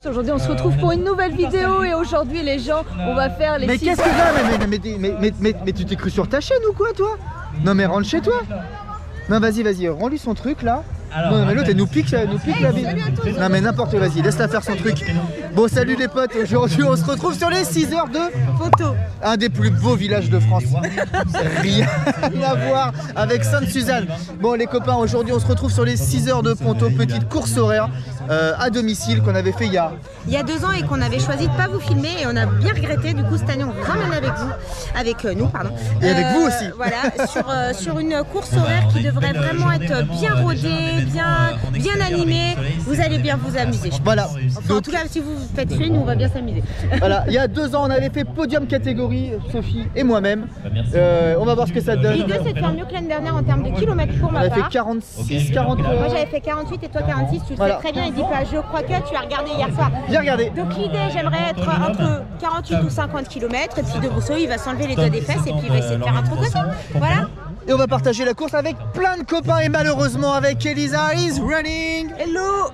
Aujourd'hui on se retrouve pour une nouvelle vidéo et aujourd'hui les gens on va faire les... Mais qu'est-ce que là mais tu t'es cru sur ta chaîne ou quoi toi? Non mais rentre chez toi. Non vas-y, rends-lui son truc là. Alors, non mais l'autre elle nous pique la vie. Non mais n'importe quoi, vas-y, laisse-la faire son truc. Bon salut les potes, aujourd'hui on se retrouve sur les 6 heures de photo. Un des plus beaux villages de France. Rien à voir avec Sainte-Suzanne. Bon les copains, aujourd'hui on se retrouve sur les 6 heures de Ponto, petite course horaire à domicile qu'on avait fait il y a 2 ans et qu'on avait choisi de pas vous filmer et on a bien regretté. Du coup cette année on vous ramène avec nous pardon. Et avec vous aussi. Voilà, sur une course horaire qui devrait vraiment être bien rodée, bien animée. Vous allez bien vous amuser. Voilà. Enfin, donc, en tout cas si vous faites suivre, nous on va bien s'amuser. Voilà, il y a 2 ans on avait fait podium catégorie, Sophie et moi-même. On va voir ce que ça donne. L'idée c'est de faire mieux que l'année dernière en termes de kilomètres pour ma part. On a fait 46, 40. Moi j'avais fait 48 et toi 46, tu le sais très bien, il dit pas. Je crois que tu as regardé hier soir. J'ai regardé. Donc l'idée, j'aimerais être entre 48 ou 50 km et puis de Rousseau, il va s'enlever les doigts des fesses et puis il va essayer de faire un truc aussi. Voilà. Et on va partager la course avec plein de copains et malheureusement avec Elisa is running. Hello.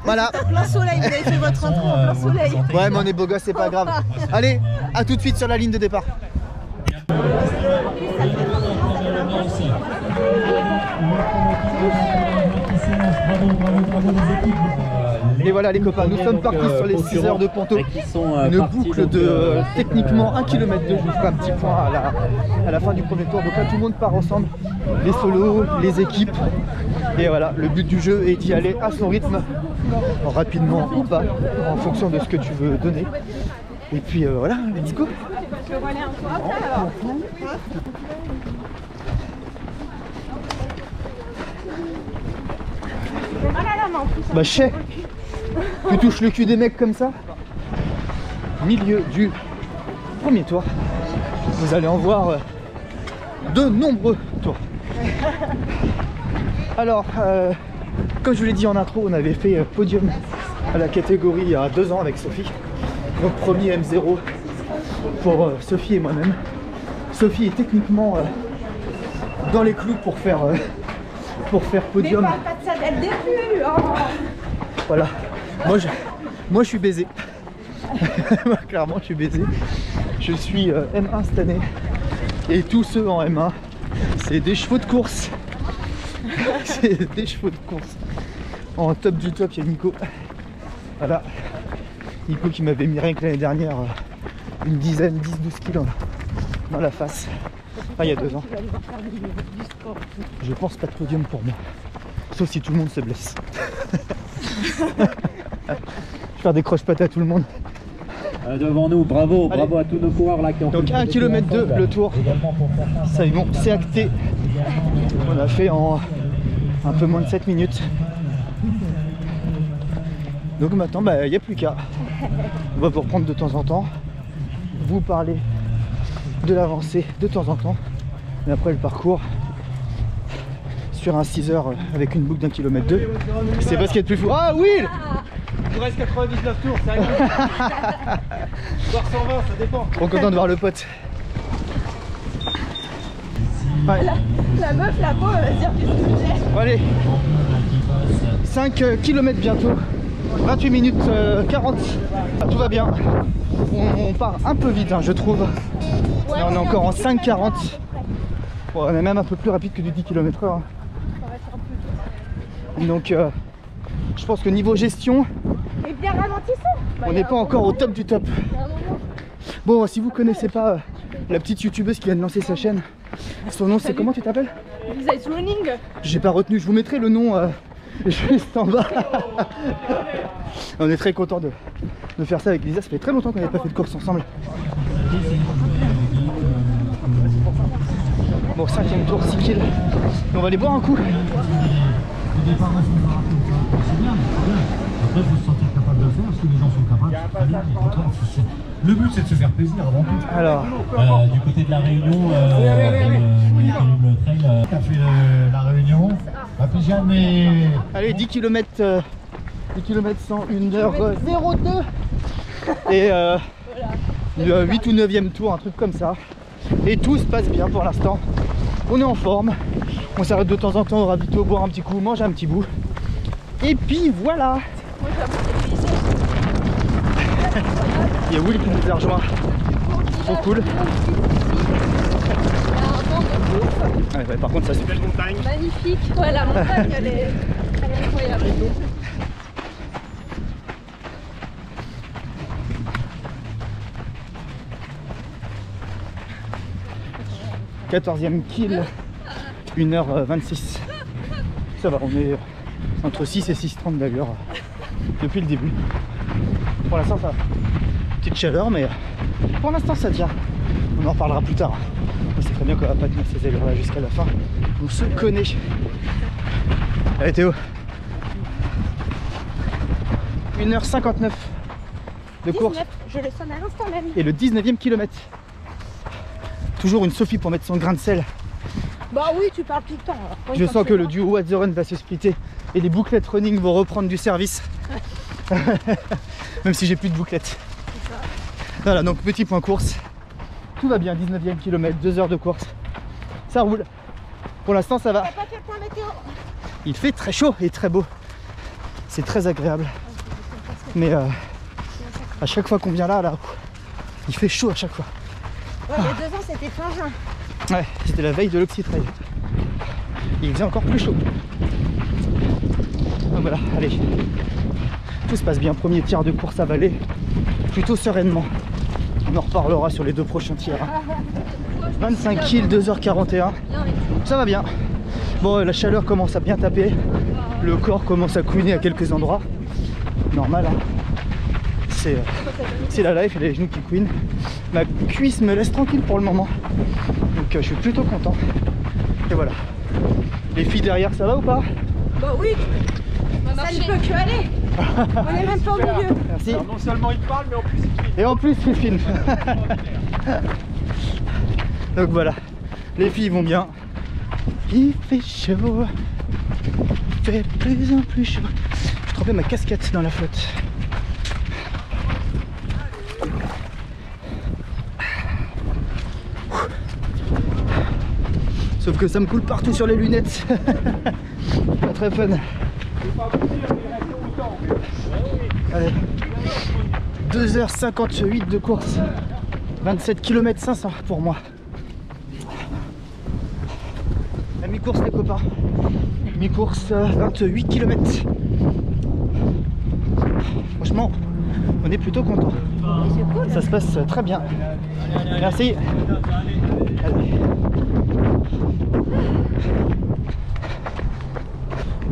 Voilà. En plein soleil, vous avez fait votre intro en plein soleil. Ouais mais on est beau gosse, c'est pas grave. Allez, à tout de suite sur la ligne de départ. Et voilà les copains, nous sommes partis sur les 6 heures de Ponto. Une boucle de techniquement 1 km je vous ferai un petit point à la fin du premier tour. Donc là tout le monde part ensemble, les solos, les équipes. Et voilà, le but du jeu est d'y aller à son rythme, rapidement ou pas, en fonction de ce que tu veux donner. Et puis voilà, let's go. Bah chais, tu touches le cul des mecs comme ça. Milieu du premier tour. Vous allez en voir de nombreux tours. Alors, comme je vous l'ai dit en intro, on avait fait podium à la catégorie il y a 2 ans avec Sophie. Donc premier M0 pour Sophie et moi-même. Sophie est techniquement dans les clous pour faire podium. Mais pas de ça dès le début. Oh. Voilà, moi je suis baisé. Clairement je suis baisé. Je suis M1 cette année. Et tous ceux en M1, c'est des chevaux de course. C'est des chevaux de course. En top du top, il y a Nico. Voilà. Nico qui m'avait mis rien que l'année dernière une dizaine, 10-12 kilos dans la face. Ah, il y a 2 ans. Je pense pas de podium pour moi. Sauf si tout le monde se blesse. Je vais faire des croche-pattes à tout le monde. Devant nous, bravo à tous nos coureurs là qui ont donc 1 km 2 le tour. Ça y est, bon, c'est acté. On a fait en un peu moins de 7 minutes. Donc maintenant, il n'y a plus qu'à. On va vous reprendre de temps en temps. Vous parler de l'avancée de temps en temps. Et après le parcours sur un 6 heures avec une boucle d'1 km 2. C'est pas ce qu'il y a de plus fou. Ah Will! Il nous reste 99 tours, ça arrive. Voire 120, ça dépend. Trop content de voir le pote. Ouais. La meuf là-bas, elle va se dire qu'est-ce que j'ai. Bon, allez, 5 km bientôt, 28 minutes 40. Tout va bien. On part un peu vite, hein, je trouve. Là, on est encore en 5,40. Bon, on est même un peu plus rapide que du 10 km/h. Hein. Donc, je pense que niveau gestion, Et bien ralentissant. on n'est pas encore au top du top. Bon, si vous connaissez pas la petite youtubeuse qui vient de lancer sa chaîne, son nom c'est comment tu t'appelles? Vous êtes running. J'ai pas retenu, je vous mettrai le nom juste en bas. On est très content de faire ça avec Lisa, ça fait très longtemps qu'on n'avait pas fait de course ensemble. Bon, 5e tour, 6 kills. On va aller boire un coup. Après, il faut se sentir capable de le faire, parce que les gens sont capables. Le but, c'est de se faire plaisir avant tout. Alors, du côté de la Réunion, le trail, t'as fait la Réunion. Péjane et... allez, 10 km 100, 1h02. Et 8 ou 9e tour, un truc comme ça. Et tout se passe bien pour l'instant. On est en forme. On s'arrête de temps en temps au ravito, boire un petit coup, manger un petit bout. Et puis voilà. Il y a Will qui nous a rejoint. Trop cool. Ouais, par contre ça c'est belle montagne. Magnifique. Ouais, la montagne elle est incroyable. 14e kill, 1h26. Ça va, on est entre 6 et 6h30 d'ailleurs depuis le début. Pour l'instant ça va. Petite chaleur mais pour l'instant ça tient. On en reparlera plus tard. On sait très bien qu'on va pas tenir ces allures là jusqu'à la fin. On se connaît. Allez Théo. 1h59 de course. 19, je le sonne à l'instant même. Et le 19e kilomètre. Toujours une Sophie pour mettre son grain de sel. Bah oui, tu parles tout le temps. Alors, Je sens que le duo What the Run va se splitter et les bouclettes running vont reprendre du service. Même si j'ai plus de bouclettes. Voilà, donc petit point course. Tout va bien, 19e kilomètre, 2 heures de course. Ça roule. Pour l'instant ça va. T'as pas fait le point météo? Il fait très chaud et très beau. C'est très agréable. Mais à chaque fois qu'on vient là, il fait chaud à chaque fois. Ouais, il y a 2 ans c'était fin juin. Ouais, c'était la veille de l'Oxytrail. Il faisait encore plus chaud. Donc voilà, allez. Tout se passe bien, premier tiers de course avalé. Plutôt sereinement. On en reparlera sur les 2 prochains tiers. 25 kills, 2h41. Ça va bien. Bon, la chaleur commence à bien taper. Le corps commence à couiner à quelques endroits. Normal, hein. C'est la life, il y a les genoux qui couinent. Ma cuisse me laisse tranquille pour le moment. Donc je suis plutôt content. Et voilà. Les filles derrière, ça va ou pas? Bah oui. Ça ne peut que aller. On est même pas au milieu. Merci. Alors, non seulement il parle, mais en plus il filme. Et en plus il filme. Donc voilà. Les filles vont bien. Il fait chaud. Il fait de plus en plus chaud. Je trempais ma casquette dans la flotte. Sauf que ça me coule partout sur les lunettes. Pas très fun. Allez. 2h58 de course. 27 km 500 pour moi. La mi-course les copains. Mi-course 28 km. Franchement, on est plutôt content. Ça se passe très bien. Merci. Allez.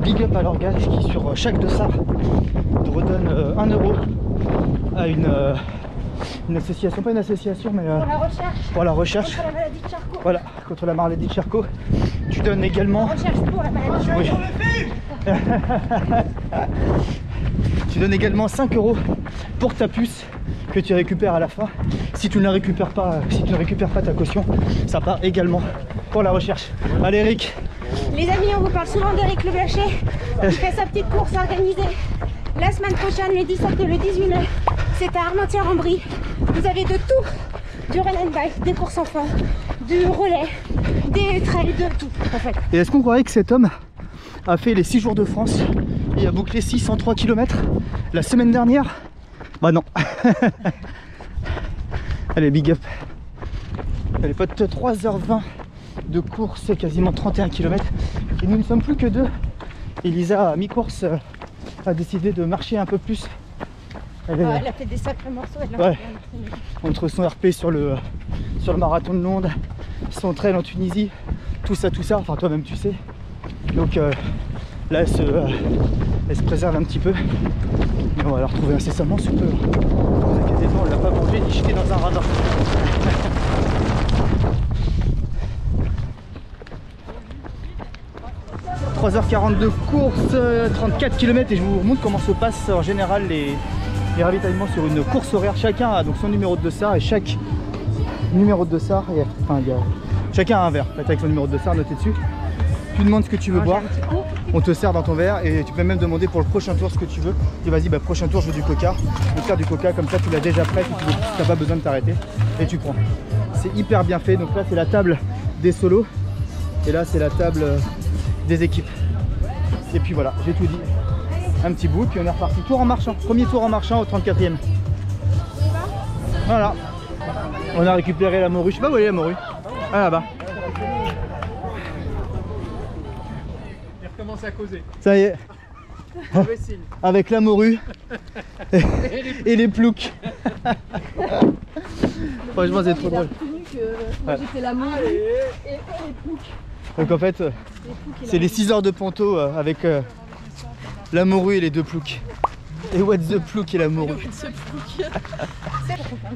Big up à l'organe qui sur chaque dossard te redonne 1 euro à une association, pas une association mais pour la recherche. Contre la maladie de Charcot. Voilà, contre la maladie de Charcot. Tu donnes également. Recherche pour la maladie de Charcot. Oui. Tu donnes également 5 euros pour ta puce que tu récupères à la fin. Si tu ne la récupères pas, si tu ne récupères pas ta caution, ça part également pour la recherche. Allez Eric. Les amis, on vous parle souvent d'Eric Le Blacher qui fait sa petite course organisée la semaine prochaine, le 17 et le 18 mai. C'est à Armentières-en-Brie. Vous avez de tout. Du run and bike, des courses enfants, du relais, des trails, de tout en fait. Et est-ce qu'on croirait que cet homme a fait les 6 jours de France et a bouclé 603 km la semaine dernière? Bah non. Allez, big up. Allez potes, 3h20 de course, quasiment 31 km. Et nous ne sommes plus que 2. Elisa, à mi-course, a décidé de marcher un peu plus. Elle Elle a fait des sacrés morceaux. Ouais. Entre son RP sur le marathon de Londres, son trail en Tunisie, tout ça, enfin toi-même tu sais. Donc là elle se préserve un petit peu. Mais on va la retrouver incessamment sous peu. Ne vous inquiétez pas, on ne l'a pas mangé ni jeté dans un radar. 3h42 course, 34 km et je vous montre comment se passe en général les ravitaillements sur une course horaire. Chacun a donc son numéro de dossard et chaque numéro de dossard, chacun a un verre avec son numéro de dossard noté dessus. Tu demandes ce que tu veux boire, on te sert dans ton verre et tu peux même demander pour le prochain tour ce que tu veux. Tu dis vas-y, bah, prochain tour je veux du coca, je vais faire du coca, comme ça tu l'as déjà prêt, tu n'as pas besoin de t'arrêter et tu prends. C'est hyper bien fait, donc là c'est la table des solos et là c'est la table des équipes. Et puis voilà, j'ai tout dit. Un petit bout, puis on est reparti. Tour en marchant, premier tour en marchant au 34e. Voilà. On a récupéré la morue. Je sais pas où elle est la morue. Ah là-bas. Il recommence à causer. Ça y est. Mauvais signe. Avec la morue et les ploucs. Franchement c'est trop drôle. Moi j'étais la morue et les ploucs. Donc en fait c'est les 6 heures de ponto avec la morue et les 2 ploucs. Et what the plouk et la morue.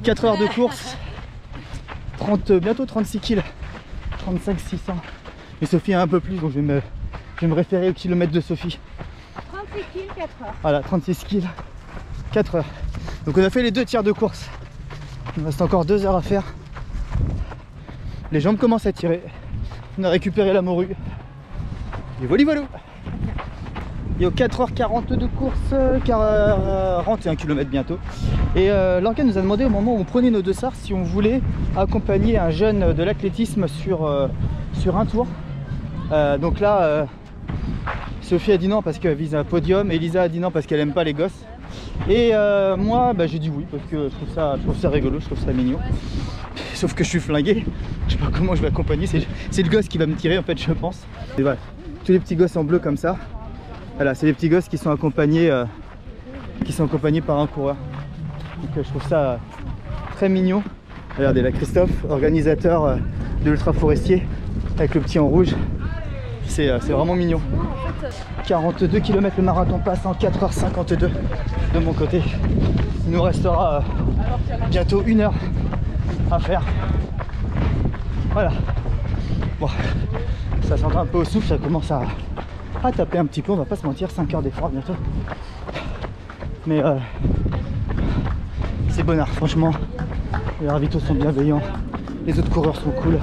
4 heures de course, bientôt 36 kills, 35 600. Et Sophie a un peu plus, donc je vais me référer au kilomètre de Sophie. 36 kills, 4 heures. Voilà, 36 kills, 4 heures. Donc on a fait les 2 tiers de course. Il reste encore 2 heures à faire. Les jambes commencent à tirer. On a récupéré la morue. Et voilà. Il y a 4h40 de course, 41 km bientôt. Et l'organe nous a demandé au moment où on prenait nos dossards si on voulait accompagner un jeune de l'athlétisme sur un tour. Donc là, Sophie a dit non parce qu'elle vise un podium, Elisa a dit non parce qu'elle aime pas les gosses. Et moi, j'ai dit oui parce que je trouve ça rigolo, je trouve ça mignon. Sauf que je suis flingué, je sais pas comment je vais accompagner, c'est le gosse qui va me tirer en fait, je pense. Et voilà, tous les petits gosses en bleu comme ça. Voilà, c'est les petits gosses qui sont accompagnés par un coureur. Donc je trouve ça très mignon. Regardez là, Christophe, organisateur de l'ultra forestier, avec le petit en rouge. C'est vraiment mignon. 42 km, le marathon passe en 4h52 de mon côté. Il nous restera bientôt 1 heure à faire. Voilà. Bon, ça s'entend un peu au souffle, ça commence à taper un petit peu, on va pas se mentir, 5 heures d'effort bientôt. Mais c'est bonnard, franchement. Les ravitaux sont bienveillants, les autres coureurs sont cool.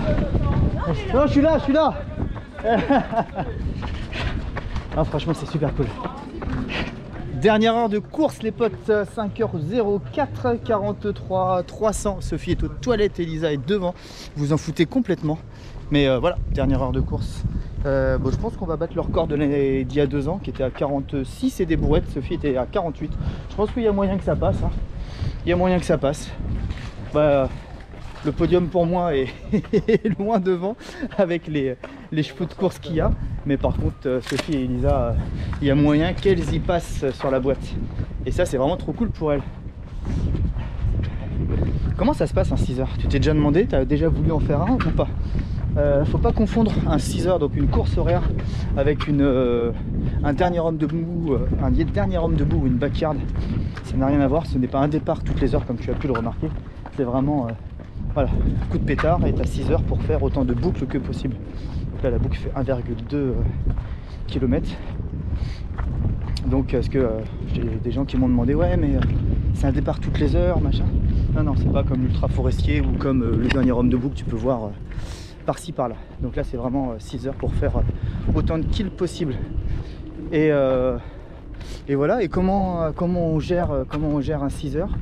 Oh, je suis là ah, franchement c'est super cool. Dernière heure de course les potes, 5h04, 43 300. Sophie est aux toilettes, Elisa est devant. Vous en foutez complètement. Mais voilà, dernière heure de course. Bon, je pense qu'on va battre le record de l'année d'il y a 2 ans qui était à 46 et des bourrettes. Sophie était à 48. Je pense qu'il y a moyen que ça passe. Hein. Il y a moyen que ça passe. Le podium pour moi est loin devant avec les chevaux de course qu'il y a. Mais par contre, Sophie et Elisa, il y a moyen qu'elles y passent sur la boîte. Et ça, c'est vraiment trop cool pour elles. Comment ça se passe un 6 heures? Tu t'es déjà demandé? Tu as déjà voulu en faire un ou pas? Faut pas confondre un 6 heures, donc une course horaire, avec un dernier homme debout, ou une backyard. Ça n'a rien à voir, ce n'est pas un départ toutes les heures comme tu as pu le remarquer. C'est vraiment voilà, coup de pétard et tu as 6 heures pour faire autant de boucles que possible. Donc là la boucle fait 1,2 km. Donc est-ce que j'ai des gens qui m'ont demandé ouais mais c'est un départ toutes les heures machin. Non, c'est pas comme l'ultra forestier ou comme le dernier homme debout que tu peux voir par-ci par-là. Donc là c'est vraiment 6 heures pour faire autant de kills possible. Et voilà, et comment on gère un 6 heures?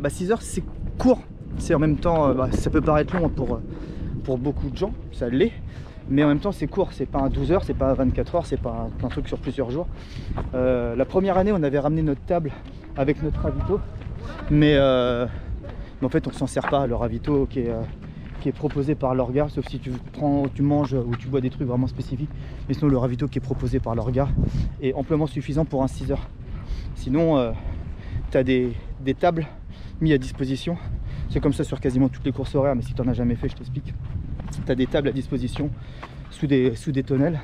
6 heures c'est court, c'est en même temps, ça peut paraître long pour beaucoup de gens, ça l'est, mais en même temps c'est court, c'est pas un 12 heures, c'est pas un 24 heures, c'est pas un truc sur plusieurs jours. La première année on avait ramené notre table avec notre ravito, mais en fait on s'en sert pas, le ravito qui est proposé par l'orga, sauf si tu manges ou tu bois des trucs vraiment spécifiques, mais sinon le ravito qui est proposé par l'orga est amplement suffisant pour un 6 heures. Sinon tu as des tables mis à disposition, c'est comme ça sur quasiment toutes les courses horaires, mais si tu n'en as jamais fait je t'explique. Tu as des tables à disposition sous des tonnelles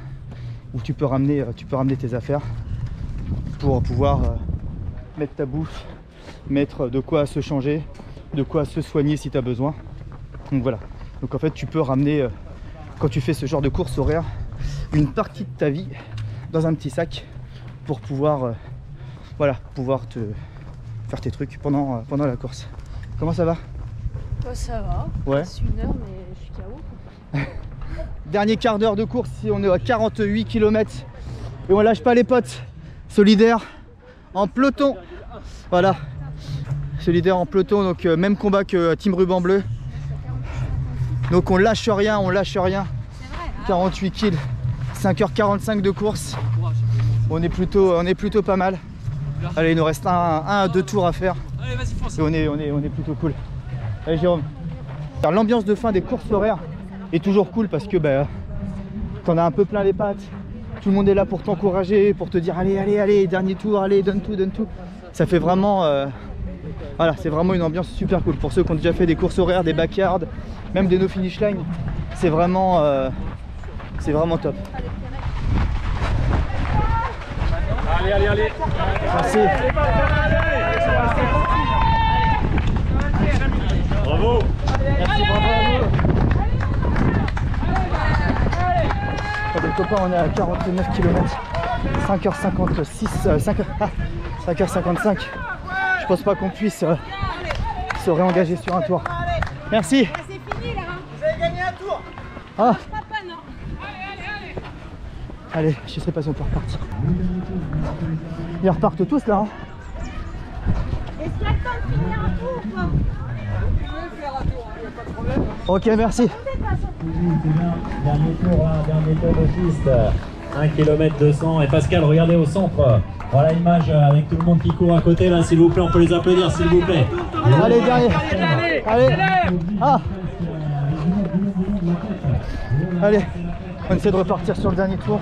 où tu peux ramener tes affaires pour pouvoir mettre ta bouffe, mettre de quoi se changer, de quoi se soigner si tu as besoin. Donc voilà, donc en fait tu peux ramener, quand tu fais ce genre de course horaire, une partie de ta vie dans un petit sac pour pouvoir te faire tes trucs pendant la course. Comment ça va? Ça va, ouais. C'est 1 heure mais je suis KO. Dernier quart d'heure de course, ici on est à 48 km et on lâche pas les potes. Solidaire en peloton, voilà, solidaire en peloton, donc même combat que Team Ruban Bleu. Donc on lâche rien, 48 kills, 5h45 de course. On est plutôt pas mal. Allez, il nous reste un à 2 tours à faire. Allez, vas-y, fonce. Et on est plutôt cool. Allez Jérôme. L'ambiance de fin des courses horaires est toujours cool parce que bah, t'en as un peu plein les pattes. Tout le monde est là pour t'encourager, pour te dire allez, allez, allez, dernier tour, allez, donne tout, donne tout. Ça fait vraiment... voilà, c'est vraiment une ambiance super cool. Pour ceux qui ont déjà fait des courses horaires, des backyards, même des no finish line, c'est vraiment top. Allez, allez, allez. Merci. Bravo. Merci, bravo à vous. Les copains, on est à 49 km, 5h56, 5h55. Je pense pas qu'on puisse se réengager sur un tour. Merci. C'est fini là. Vous avez gagné un tour. Ah. Papa, non. Allez, je sais pas si on peut repartir. Ils repartent tous là. Hein. Est-ce qu'il y a le temps de finir un tour ou pas? Ok, merci. Dernier tour là, dernier tour de piste. 1 km 200 et Pascal, regardez au centre. Voilà l'image avec tout le monde qui court à côté là, s'il vous plaît, on peut les applaudir s'il vous plaît. Allez, dernier. Allez. Ah. Allez, on essaie de repartir sur le dernier tour.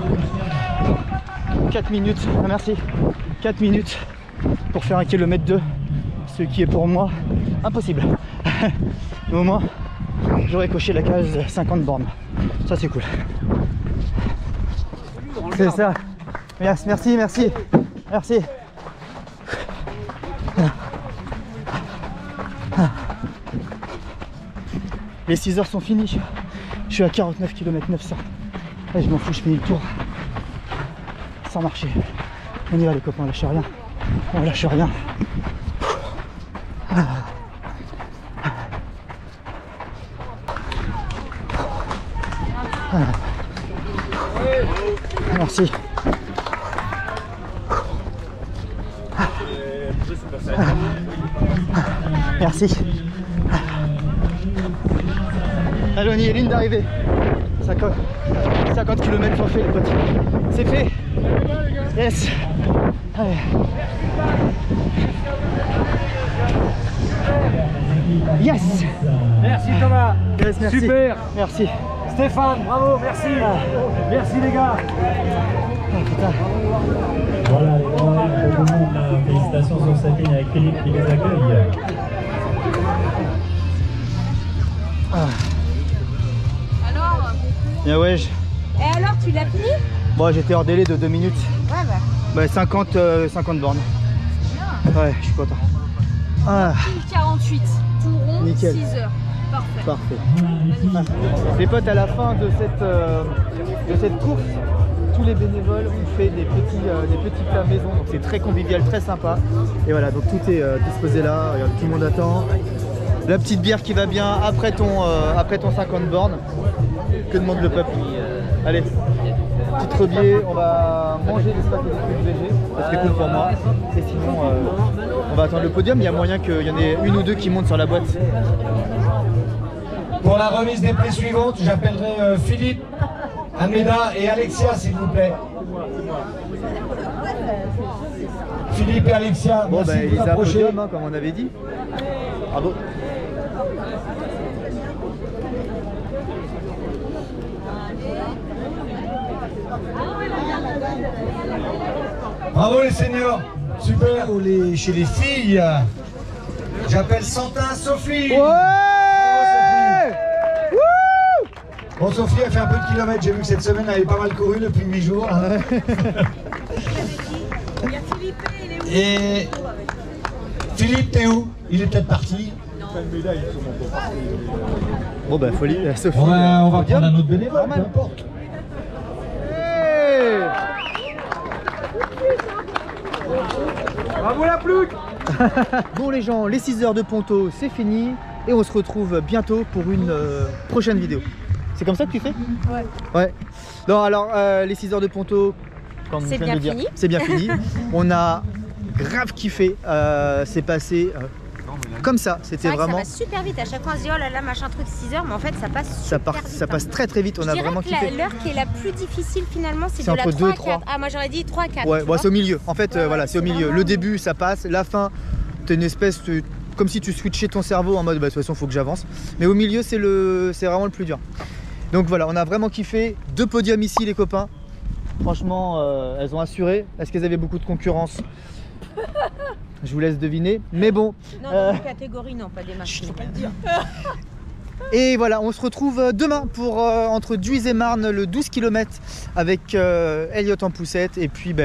4 minutes, ah, merci. 4 minutes pour faire 1 km 2, ce qui est pour moi impossible. Mais au moins, j'aurais coché la case 50 bornes. Ça c'est cool. C'est ça. Merci, merci, merci. Merci. Les 6 heures sont finies. Je suis à 49 km 900. Et je m'en fous, je finis le tour. Sans marcher. On y va les copains, on lâche rien. On lâche rien. Merci. Merci. Allez, on y est, ligne d'arrivée. 50 km sont faits les potes. C'est fait. Yes. Allez. Yes. Merci Thomas. Yes, merci. Super. Merci. Stéphane, bravo, merci. Merci les gars. Oh, putain. Voilà les gars, tout le monde là, félicitations sur cette ligne avec Philippe qui les accueille. Alors Bien ouais. Et alors, tu l'as fini? Bon, j'étais hors délai de 2 minutes. Ouais, bah. Bah 50 bornes. Ouais, je suis content. Ah, 48, tout rond, Nickel. 6 heures. Parfait. parfait. Les potes, à la fin de cette course, tous les bénévoles ont fait des petits plats maison. Donc c'est très convivial, très sympa. Et voilà, donc tout est disposé là. Regarde, tout le monde attend. La petite bière qui va bien après ton 50 bornes. Que demande le peuple? Allez, petit rebier, on va manger des spaghettis végé, ça serait cool pour moi. Et sinon, on va attendre le podium. Il y a moyen qu'il y en ait une ou deux qui montent sur la boîte. Pour la remise des prix suivantes, j'appellerai Philippe, Almeida et Alexia, s'il vous plaît. Philippe et Alexia, Bon, merci bah, de vous Elisa approcher. podium, hein, comme on avait dit. Bravo. Bravo les seniors, super. Chez les filles, j'appelle Santin Sophie. Ouais. Bon, Sophie a fait un peu de kilomètres, j'ai vu que cette semaine elle avait pas mal couru depuis 8 jours. Et Philippe, t'es où? Il est peut-être parti. Bon bah folie, Sophie. On va podium. prendre un autre bénévole, peu Normal. importe. Hey. Bravo la plouc. Bon les gens, les 6 heures de Ponto, c'est fini. Et on se retrouve bientôt pour une prochaine vidéo. C'est comme ça que tu fais? Ouais. Ouais. Non, alors les 6 heures de Ponto, comme C'est je viens bien de dire, fini. c'est bien fini. On a grave kiffé. C'est passé comme ça. C'est C'était vrai que vraiment. ça passe super vite. À chaque fois, on se dit oh là là, machin truc 6 heures, mais en fait, ça passe Ça, super vite. ça passe très très vite. On Je a dirais vraiment que kiffé. l'heure qui est la plus difficile finalement, c'est C'est de la entre 3 2 à 3. 4. Ah, moi j'aurais dit 3 à 4. Ouais, tu bon, vois. c'est au milieu. En fait, Ouais, voilà, ouais, c'est au c'est milieu. vraiment- Le début, ça passe. La fin, t'as une espèce de, comme si tu switchais ton cerveau en mode bah, de toute façon faut que j'avance. Mais au milieu c'est vraiment le plus dur. Donc voilà, on a vraiment kiffé. 2 podiums ici les copains. Franchement, elles ont assuré. Est-ce qu'elles avaient beaucoup de concurrence? Je vous laisse deviner. Mais bon. Non, dans une catégorie, non, pas des matchs. Je peux pas le dire. Et voilà, on se retrouve demain pour entre Duise et Marne, le 12 km avec Elliot en poussette et puis bah,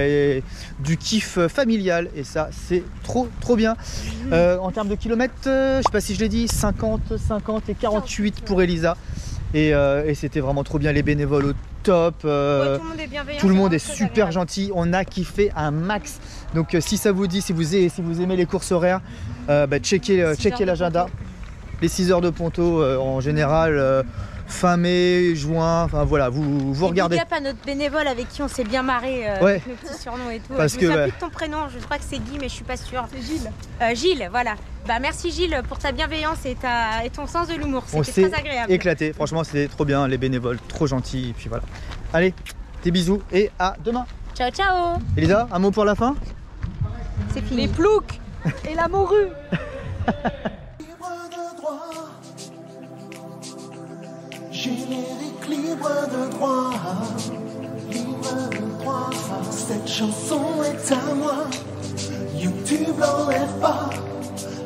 du kiff familial. Et ça, c'est trop bien. En termes de kilomètres, je sais pas si je l'ai dit, 50, 50 et 48 pour Elisa. Et c'était vraiment trop bien, les bénévoles au top. Tout le monde est bienveillant. Tout le monde est super gentil. On a kiffé un max. Donc si ça vous dit, si vous aimez les courses horaires, bah, checkez l'agenda. Les 6 heures de Ponto en général, fin mai, juin, enfin voilà, vous regardez. Big up à notre bénévole avec qui on s'est bien marré, ouais. avec nos petits surnoms et tout. Parce je me souviens ouais. plus de ton prénom, je crois que c'est Guy mais je suis pas sûre. C'est Gilles. Gilles, voilà. Bah merci Gilles pour ta bienveillance et ton sens de l'humour, c'était très agréable. Éclaté, franchement c'était trop bien, les bénévoles, trop gentils, et puis voilà. Allez, des bisous et à demain. Ciao ciao. Elisa, un mot pour la fin? C'est fini. Les ploucs et la morue. Générique libre de droit, libre de droit. Cette chanson est à moi. YouTube l'enlève pas.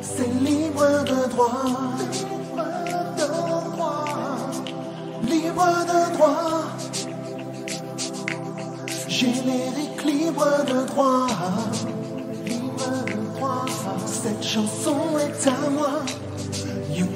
C'est libre de droit, libre de droit, libre de droit. Générique libre de droit, libre de droit. Cette chanson est à moi. YouTube